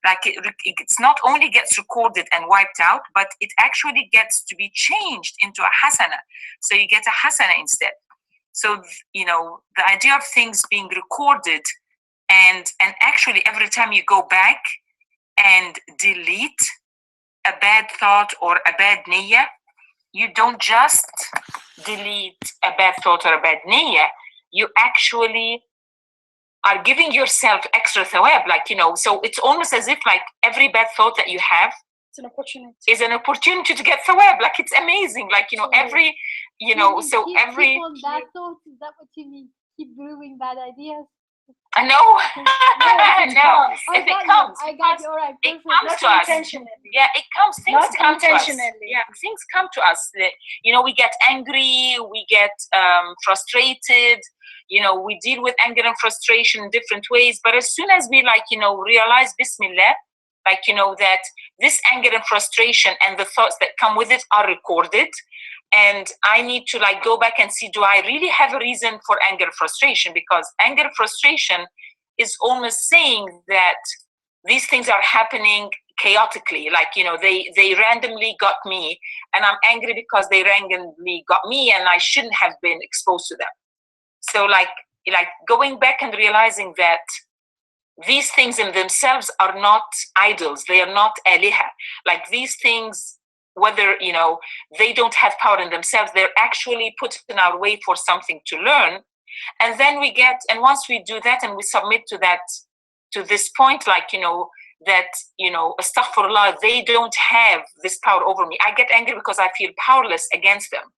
like it's not only gets recorded and wiped out, but it actually gets to be changed into a hasana. So you get a hasana instead. So, you know, the idea of things being recorded, and actually every time you go back and delete a bad thought or a bad niyyah, you don't just delete a bad thought or a bad niyyah, you actually are giving yourself extra thawab, like, you know, so it's almost as if like every bad thought that you have is an opportunity to get thawab. Like, it's amazing. Like, you know, every, you know, so every... Keep on bad thoughts, is that what you mean? Keep brewing bad ideas? I know. No, if it comes, I got you. All right, it comes to us. Yeah, it comes. Things come to us. Yeah, things come to us. You know, we get angry, we get frustrated. You know, we deal with anger and frustration in different ways. But as soon as we, like, you know, realize, Bismillah, like, you know, that this anger and frustration and the thoughts that come with it are recorded, and I need to, like, go back and see, do I really have a reason for anger and frustration? Because anger and frustration is almost saying that these things are happening chaotically. Like, you know, they randomly got me, and I'm angry because they randomly got me, and I shouldn't have been exposed to them. So like going back and realizing that these things in themselves are not idols. They are not aliha. Like, these things, whether, you know, they don't have power in themselves, they're actually put in our way for something to learn. And then we get, and once we do that and we submit to that, to this point, like, you know, that, you know, astaghfirullah, they don't have this power over me. I get angry because I feel powerless against them.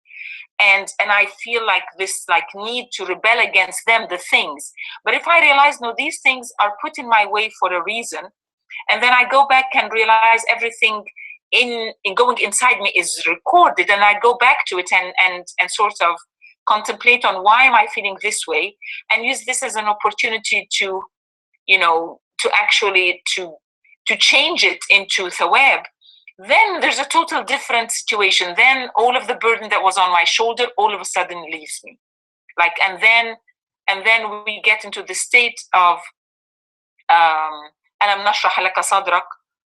And I feel like this, like, need to rebel against them, the things. But if I realize, no, these things are put in my way for a reason, and then I go back and realize everything in going inside me is recorded, and I go back to it and sort of contemplate on why am I feeling this way, and use this as an opportunity to, to actually to change it into thawab, then there's a total different situation. Then all of the burden that was on my shoulder all of a sudden leaves me. And then we get into the state of ألم نشرح لك صدرك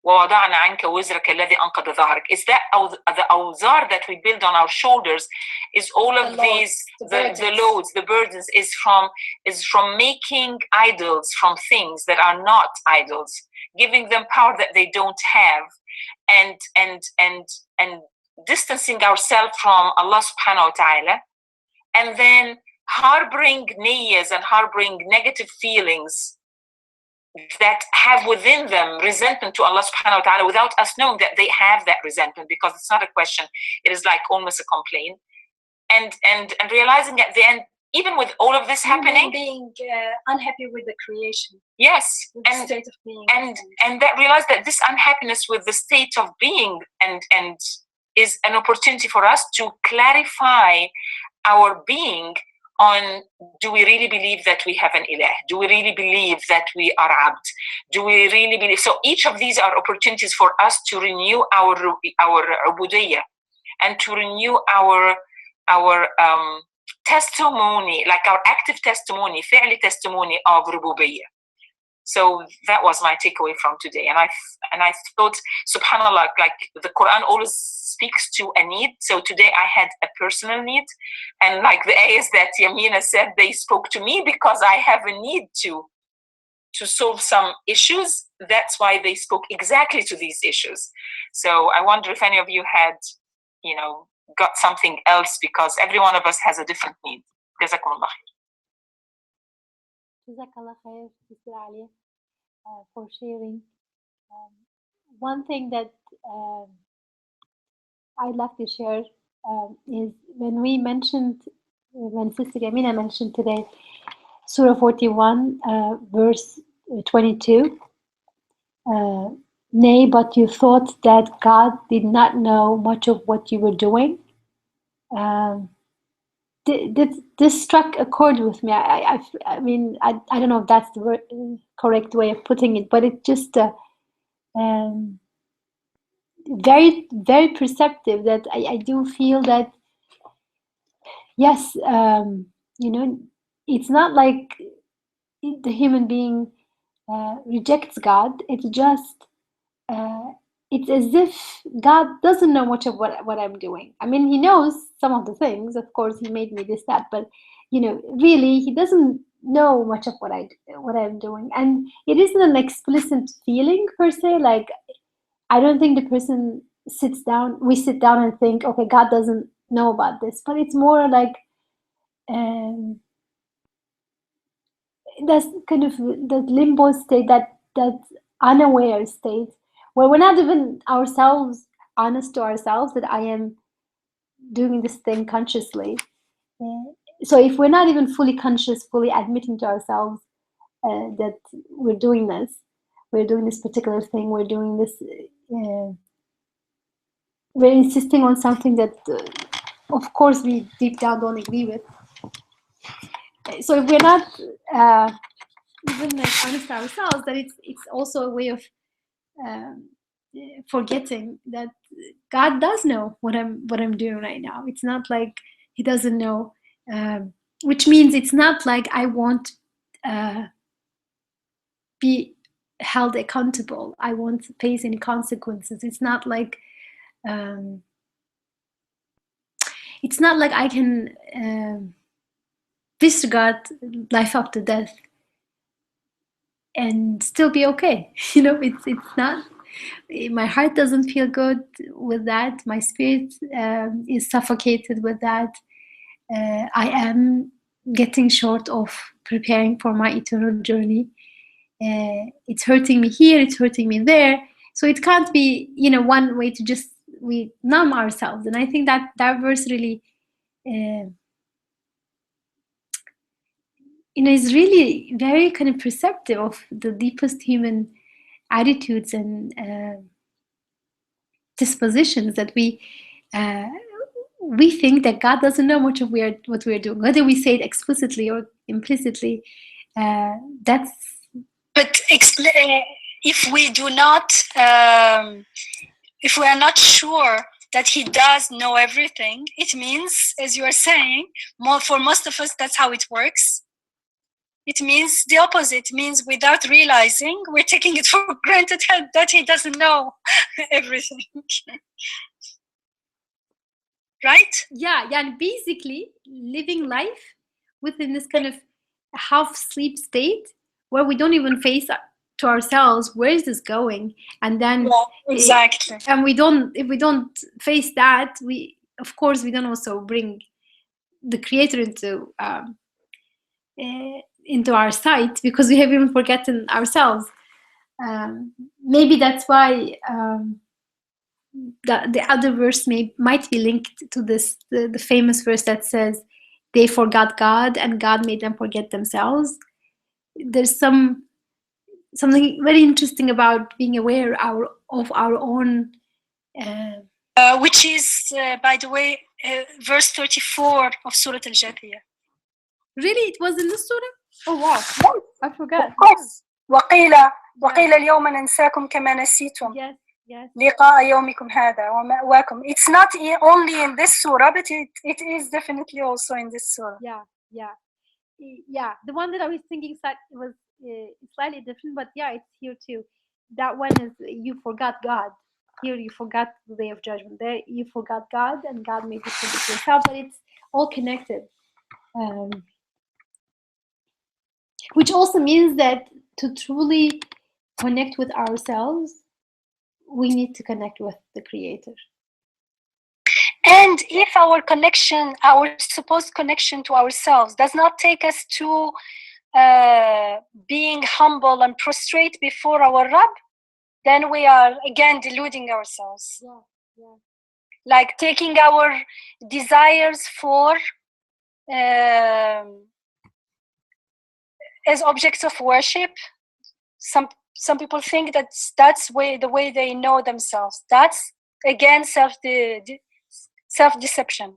ووضعنا عنك وزرك الذي أنقض ظهرك. Is that the awzar that we build on our shoulders, is all of these, the loads, the burdens, is from making idols from things that are not idols, giving them power that they don't have, and distancing ourselves from Allah subhanahu wa ta'ala, and then harboring niyyahs and harboring negative feelings that have within them resentment to Allah subhanahu wa ta'ala without us knowing that they have that resentment, because it's not a question, it is like almost a complaint, and realizing at the end, even with all of this happening, being unhappy with the creation, yes, and the state of being, and that realize that this unhappiness with the state of being and is an opportunity for us to clarify our being on, do we really believe that we have an ilah? Do we really believe that we are abd? Do we really believe? So each of these are opportunities for us to renew our ubudiyya, and to renew our testimony, like our active testimony, fi'li testimony of rububiyyah. So that was my takeaway from today, and I thought, subhanallah, like the Quran always speaks to a need. So today I had a personal need, and like the ayahs that Yamina said, they spoke to me because I have a need to solve some issues. That's why they spoke exactly to these issues. So I wonder if any of you had, got something else, because every one of us has a different need. Jazakumullah khair. Jazakallah khair, Sister Alia, for sharing. One thing that I'd like to share is when Sister Yamina mentioned today, Surah 41, verse 22, nay, but you thought that God did not know much of what you were doing. This struck a chord with me. I mean, I don't know if that's the correct way of putting it, but it just very, very perceptive, that I do feel that, yes, it's not like the human being rejects God. It's just, it's as if God doesn't know much of what I'm doing. I mean, he knows some of the things. Of course, he made me this, that, but really, he doesn't know much of what I'm doing. And it isn't an explicit feeling per se. Like, I don't think the person we sit down and think, okay, God doesn't know about this. But it's more like that's kind of that limbo state, that unaware state, where we're not even ourselves honest to ourselves that I am doing this thing consciously. So if we're not even fully conscious, fully admitting to ourselves that we're doing this particular thing, we're doing this, we're insisting on something that, of course, we deep down don't agree with. So if we're not even honest to ourselves, that it's also a way of forgetting that God does know what I'm doing right now. It's not like he doesn't know, which means it's not like I won't be held accountable. I won't face any consequences. It's not like I can disregard life after death and still be okay. It's not. My heart doesn't feel good with that. My spirit is suffocated with that. I am getting short of preparing for my eternal journey. It's hurting me here, it's hurting me there. So it can't be, one way to just we numb ourselves. And I think that verse really, is really very kind of perceptive of the deepest human attitudes and dispositions that we think that God doesn't know much of what we're doing, whether we say it explicitly or implicitly. That's. But if we do not, if we are not sure that He does know everything, it means, as you are saying, for most of us, that's how it works. It means the opposite. It means without realizing, we're taking it for granted that He doesn't know everything. Right? Yeah, and basically living life within this kind of half sleep state where we don't even face to ourselves, where is this going? And then exactly. And if we don't face that, of course we don't also bring the Creator into our sight, because we have even forgotten ourselves. Maybe that's why the other verse might be linked to this, the famous verse that says they forgot God and God made them forget themselves. There's something very interesting about being aware of our own, which is, by the way, verse 34 of Surah al-Jathiya. Really, it was in the surah? Oh wow, I forgot. Of course. وقيل اليوم ننساكم كما نسيتم لقاء يومكم هذا ومأواكم. It's not only in this surah, but it is definitely also in this surah. Yeah. The one that I was thinking was slightly different, but yeah, it's here too. That one is you forgot God. Here you forgot the day of judgment. There you forgot God, and God made you forget yourself. But it's all connected. Which also means that to truly connect with ourselves, we need to connect with the Creator. And if our connection, our supposed connection to ourselves, does not take us to being humble and prostrate before our Rabb, then we are again deluding ourselves. Like taking our desires for as objects of worship. Some people think that's the way they know themselves. That's again self-deception.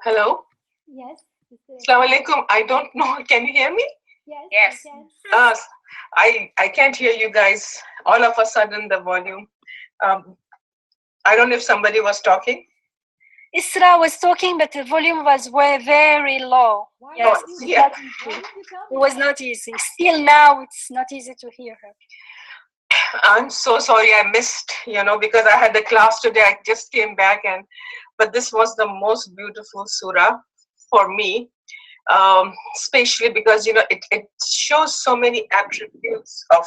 Hello? Yes. Assalamu alaikum. I don't know. Can you hear me? Yes. I can't hear you guys. All of a sudden, the volume. I don't know if somebody was talking. Isra was talking, but the volume was very low. Yes, yeah. It was not easy. Still now, it's not easy to hear her. I'm so sorry I missed, because I had the class today. I just came back, but this was the most beautiful surah for me, especially because, it shows so many attributes of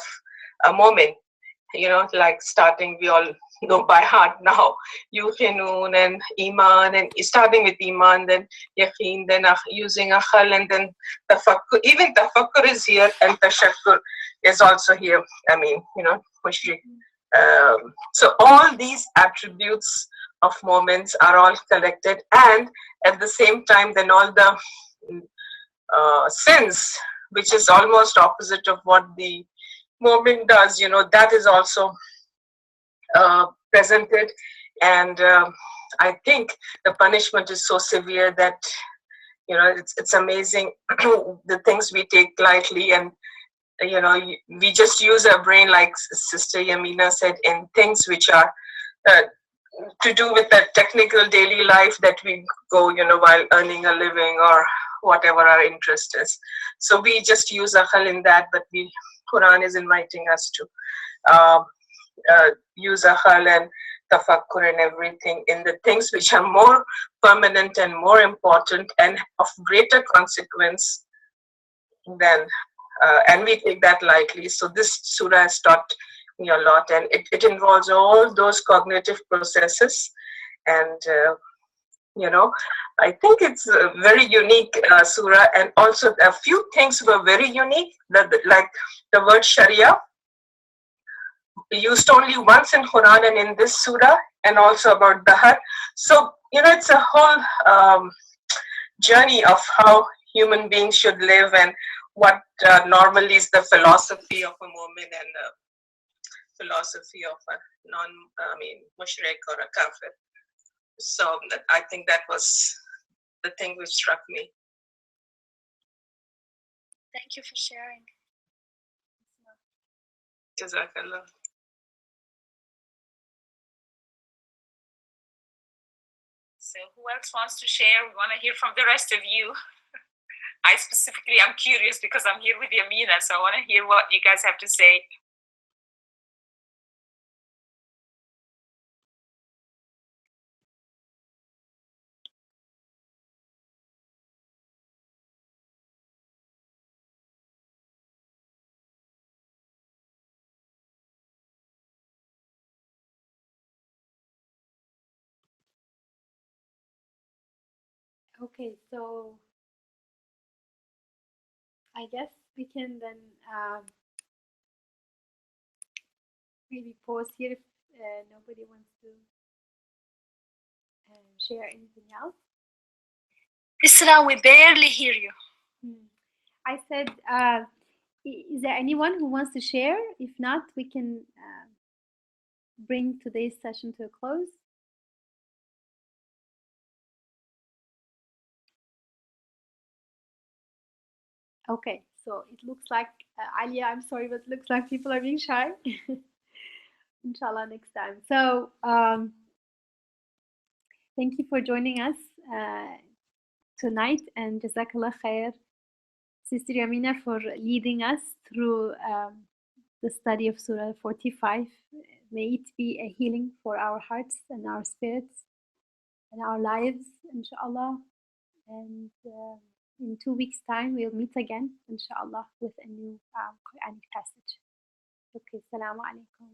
a moment, like starting, we all know by heart now, Yuqinun and Iman, and starting with Iman, then Yaqeen, then using Akhal, and then Tafakkur. Even Tafakkur is here, and Tashakkur is also here. I mean, Mushrik. So all these attributes of moments are all collected, and at the same time, then all the sins, which is almost opposite of what the moment does, that is also presented. And I think the punishment is so severe that, it's amazing the things we take lightly, and we just use our brain, like Sister Yamina said, in things which are to do with the technical daily life that we go, while earning a living or whatever our interest is. So we just use akhal in that, but Quran is inviting us to use akhal and tafakkur and everything in the things which are more permanent and more important and of greater consequence than, and we take that lightly. So this surah has taught me a lot, and it involves all those cognitive processes, and I think it's a very unique surah, and also a few things were very unique, like the word Sharia used only once in Quran and in this surah, and also about Dahar. So it's a whole journey of how human beings should live and what normally is the philosophy of a woman and the philosophy of a mushrik or a kafir. So I think that was the thing which struck me. Thank you for sharing. Jazakallah. So who else wants to share? We want to hear from the rest of you. I specifically, I'm curious because I'm here with Yamina, so I want to hear what you guys have to say. Okay, so I guess we can then maybe pause here if nobody wants to share anything else. Isra, we barely hear you. I said, is there anyone who wants to share? If not, we can bring today's session to a close. Okay, so it looks like, Alia, I'm sorry, but it looks like people are being shy. Inshallah, next time. So, thank you for joining us tonight, and Jazakallah khair, Sister Yamina, for leading us through the study of Surah 45. May it be a healing for our hearts and our spirits and our lives, inshallah. And in 2 weeks' time, we'll meet again, inshallah, with a new Quranic passage. Okay, Assalamu alaikum.